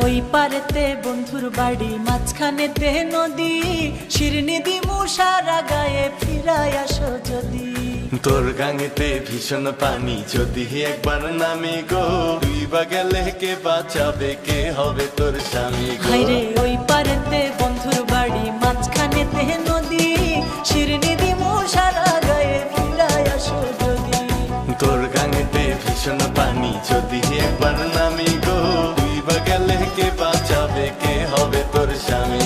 ওই পারেতে বন্ধুর বাড়ি, মাঝখানেতে নদী, শিরনি দিমু সারা গায়ে, ফিরাই আসো যদি। তোর গাঙেতে ভীষণ পানি, যদি একবার নামি গো, ডুইবা গেলে কে বাঁচাবে, কে হবে তোর স্বামী গো। হায়রে ওই পারেতে বন্ধুর বাড়ি, মাঝখানেতে নদী, শিরনি দিমু সারা গায়ে, ফিরাই আসো যদি। তোর গাঙেতে ভীষণ পানি, যদি একবার নামি গো, ডুইবা গেলে কে বাঁচাবে, কে হবে তোর স্বামী।